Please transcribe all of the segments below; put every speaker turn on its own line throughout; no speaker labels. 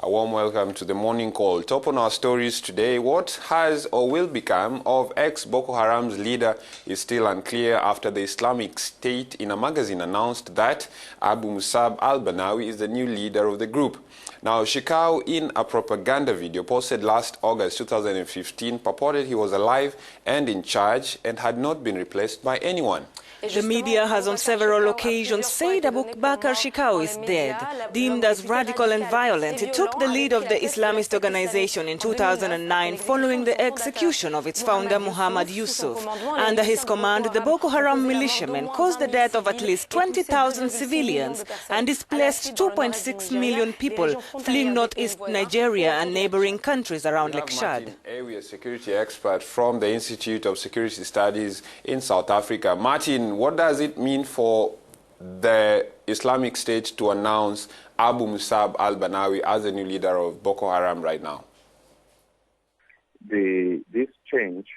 A warm welcome to the morning call. Top on our stories today, what has or will become of ex-Boko Haram's leader is still unclear after the Islamic State in a magazine announced that Abu Barnawi is the new leader of the group. Now, Shekau, in a propaganda video posted last August 2015, purported he was alive and in charge and had not been replaced by anyone.
The media has on several occasions said Abubakar Shekau is dead. Deemed as radical and violent, he took the lead of the Islamist organization in 2009 following the execution of its founder Muhammad Yusuf. Under his command, the Boko Haram militiamen caused the death of at least 20,000 civilians and displaced 2.6 million people, fleeing northeast Nigeria and neighboring countries around Lake Chad.
A security expert from the Institute of Security Studies in South Africa. Martin, what does it mean for the Islamic State to announce Abu Barnawi as the new leader of Boko Haram right now?
This change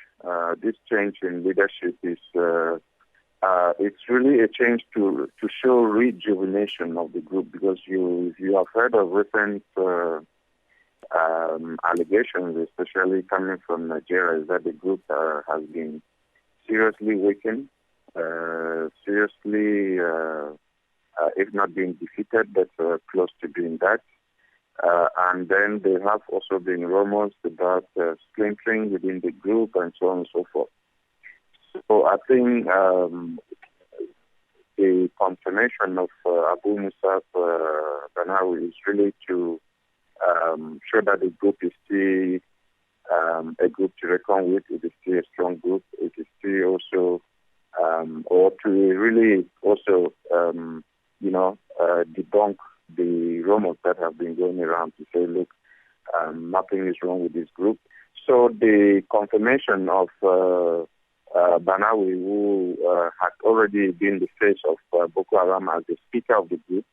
in leadership is it's really a change to show rejuvenation of the group, because you have heard of recent allegations, especially coming from Nigeria, is that the group has been seriously weakened. If not being defeated, but close to being that. And then there have also been rumors about splintering within the group and so on and so forth. So I think the confirmation of Abu Barnawi is really to show that the group is still a group to reckon with. It is still a strong group. It is still also or to really also, debunk the rumors that have been going around to say, look, nothing is wrong with this group. So the confirmation of Barnawi, who had already been the face of Boko Haram as the speaker of the group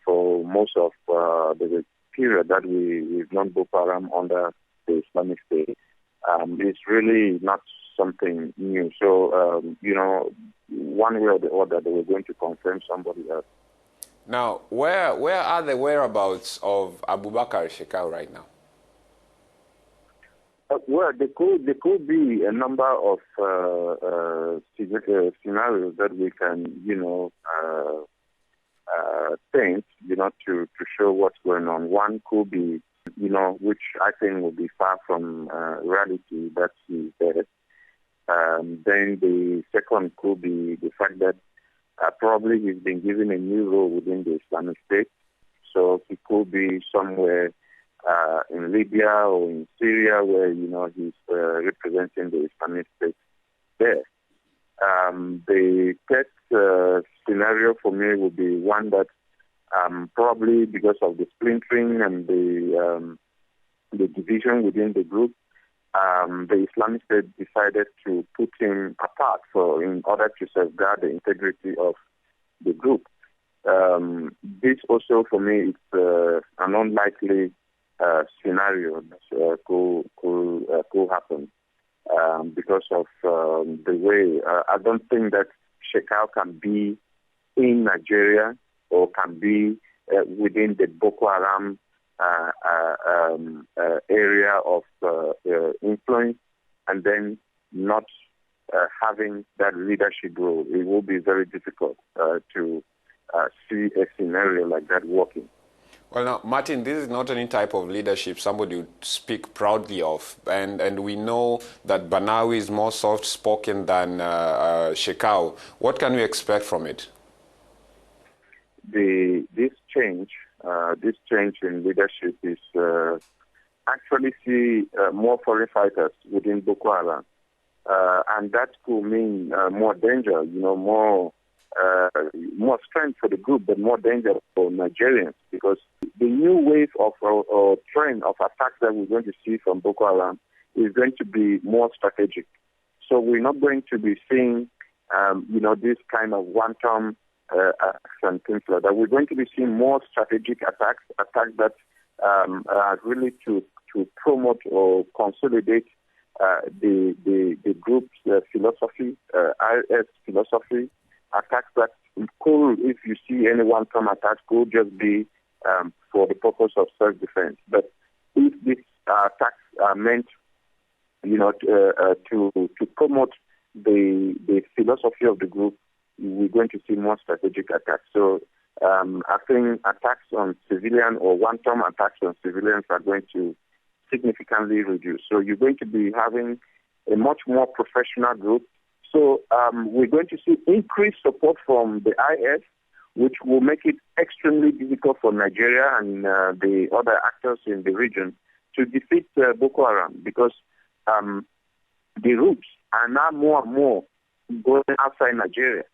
for most of the period that we've known Boko Haram under the Islamic State, is really not something new. So, one way or the other, they were going to confirm somebody else.
Now, where are the whereabouts of Abubakar Shekau right now?
Well, there could be a number of scenarios that we can, think, to show what's going on. One could be, which I think will be far from reality, that he's dead. Then the second could be the fact that probably he's been given a new role within the Islamic State. So he could be somewhere in Libya or in Syria where, he's representing the Islamic State there. The third scenario for me would be one that probably because of the splintering and the division within the group, the Islamic State decided to put him apart in order to safeguard the integrity of the group. This also, for me, is an unlikely scenario that could happen because of the way. I don't think that Shekau can be in Nigeria or can be within the Boko Haram area of influence and then not having that leadership role. It will be very difficult to see a scenario like that working.
Well, now, Martin, this is not any type of leadership somebody would speak proudly of. And we know that Barnawi is more soft-spoken than Shekau. What can we expect from it?
This change in leadership is actually see more foreign fighters within Boko Haram. And that could mean more danger, more strength for the group, but more danger for Nigerians, because the new wave of or trend of attacks that we're going to see from Boko Haram is going to be more strategic. So we're not going to be seeing, this kind of one-time attacks and things like that. We're going to be seeing more strategic attacks that are really to promote or consolidate the group's philosophy, IS philosophy, attacks that could, if you see any one-time attack, could just be for the purpose of self-defense. But if these attacks are meant, to promote the philosophy of the group, we're going to see more strategic attacks. So I think attacks on civilians or one-time attacks on civilians are going to significantly reduce. So you're going to be having a much more professional group. So we're going to see increased support from the IS, which will make it extremely difficult for Nigeria and the other actors in the region to defeat Boko Haram, because the routes are now more and more going outside Nigeria.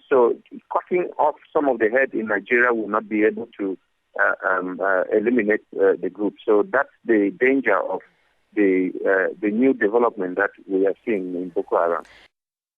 So cutting off some of the head in Nigeria will not be able to eliminate the group. So that's the danger of the new development that we are seeing in Boko Haram.